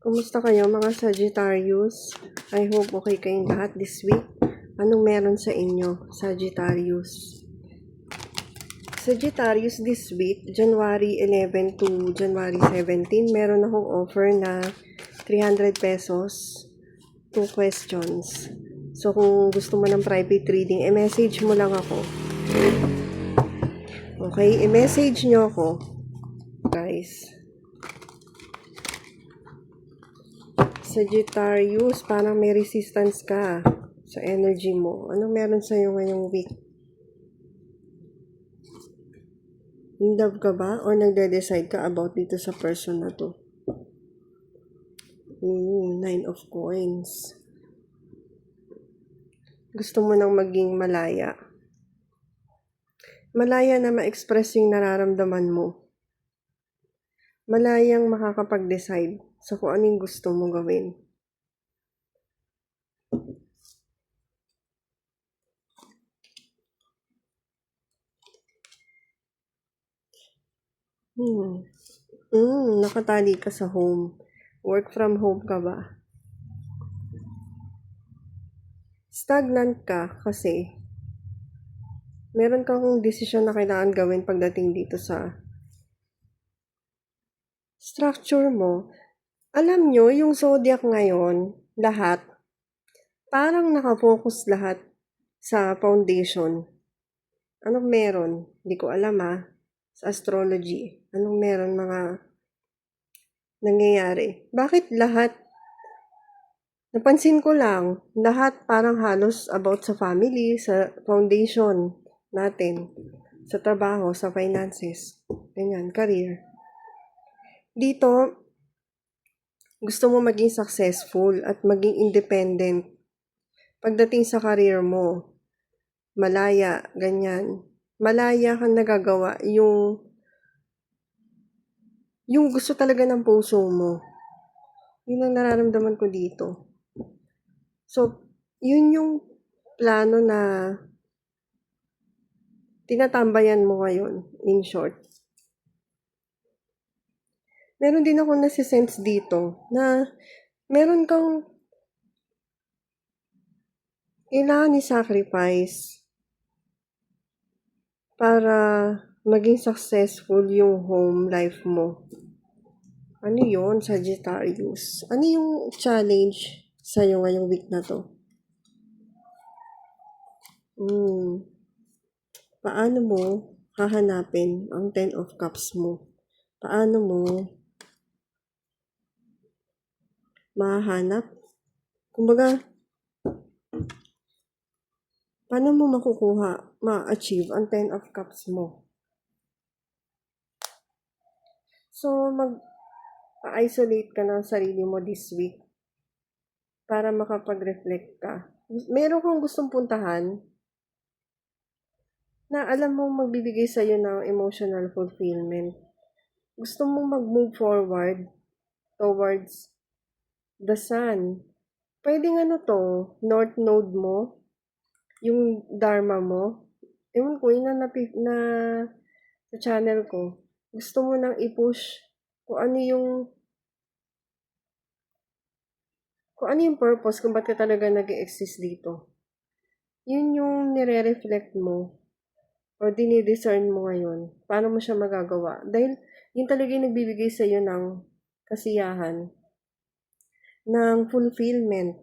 Kumusta kayo mga Sagittarius? I hope okay kayong lahat this week. Anong meron sa inyo, Sagittarius? Sagittarius this week, January 11 to January 17, meron akong offer na 300 pesos, 2 questions. So kung gusto mo ng private reading, message mo lang ako. Okay, i-message nyo ako, guys. Sagittarius, parang may resistance ka sa energy mo. Anong meron sa'yo ngayong week? In love ka ba? Or nagde-decide ka about dito sa person na to? Nine of Coins. Gusto mo nang maging malaya. Malaya na ma-express yung nararamdaman mo. Malayang makakapag-decide sa kung anong gusto mo gawin. Nakatali ka sa home. Work from home ka ba? Stagnant ka kasi meron kang desisyon na kailangan gawin pagdating dito sa structure mo. Alam nyo, yung zodiac ngayon, lahat, parang nakafocus lahat sa foundation. Anong meron? Hindi ko alam sa astrology. Anong meron mga nangyayari? Bakit lahat? Napansin ko lang, lahat parang halos about sa family, sa foundation natin, sa trabaho, sa finances, ganyan, career. Dito, gusto mo maging successful at maging independent. Pagdating sa career mo, malaya, ganyan. Malaya kang nagagawa yung gusto talaga ng puso mo. Yun ang nararamdaman ko dito. So, yun yung plano na tinatambayan mo ngayon, in short. Meron din ako nasisense dito na meron kang kailangan i-sacrifice para maging successful yung home life mo. Ano yun, Sagittarius? Ano yung challenge sa'yo ngayong week na to? Paano mo hahanapin ang 10 of Cups mo? Paano mo mahanap? Kumbaga, paano mo makukuha, ma-achieve ang 10 of Cups mo? So, mag-isolate ka ng sarili mo this week para makapag-reflect ka. Meron kang gustong puntahan na alam mo magbibigay sa'yo ng emotional fulfillment. Gusto mo mag-move forward towards the sun. Pwedeng North Node mo, yung Dharma mo. Ewan ko, yun na sa channel ko. Gusto mo nang i-push kung ano yung purpose, kung ba't ka talaga nag-exist dito. Yun yung nire-reflect mo o dinidiscern mo ngayon. Paano mo siya magagawa? Dahil yun talaga yung nagbibigay sa iyo ng kasiyahan, ng fulfillment.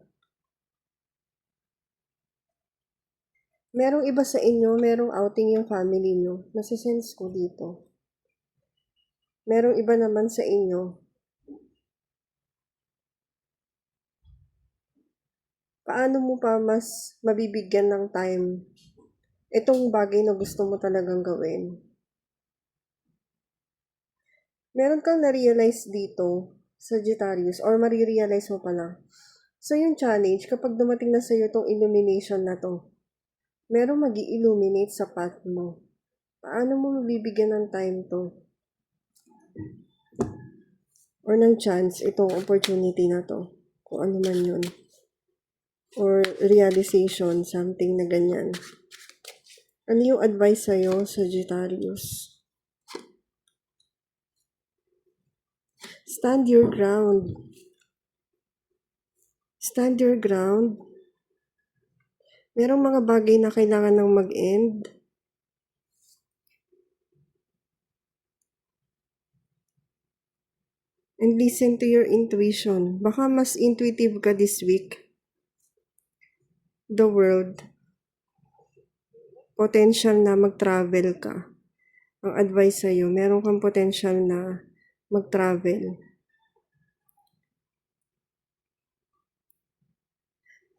Merong iba sa inyo, merong outing yung family nyo. Nasisense ko dito. Merong iba naman sa inyo. Paano mo pa mas mabibigyan ng time itong bagay na gusto mo talagang gawin? Meron kang na-realize dito, Sagittarius, or marirealize mo pala. So yung challenge, kapag dumating na sa'yo itong illumination na to, merong mag-i-illuminate sa path mo. Paano mo mabibigyan ng time to? Or ng chance itong opportunity na to? Kung ano man yun. Or realization, something na ganyan. Ano yung advice sa'yo, Sagittarius? Stand your ground. Stand your ground. Merong mga bagay na kailangan nang mag-end. And listen to your intuition. Baka mas intuitive ka this week. The world. Potential na mag-travel ka. Ang advice sa'yo, meron kang potential na mag-travel.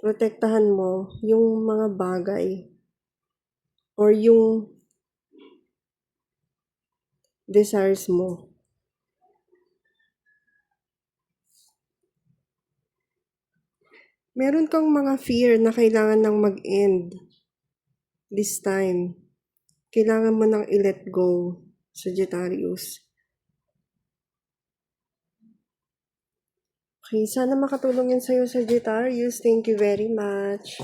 Protektahan mo yung mga bagay or yung desires mo. Meron kang mga fear na kailangan nang mag-end this time. Kailangan mo nang i-let go, Sagittarius. Okay, sana makatulong yun sa'yo, Sagittarius. Thank you very much.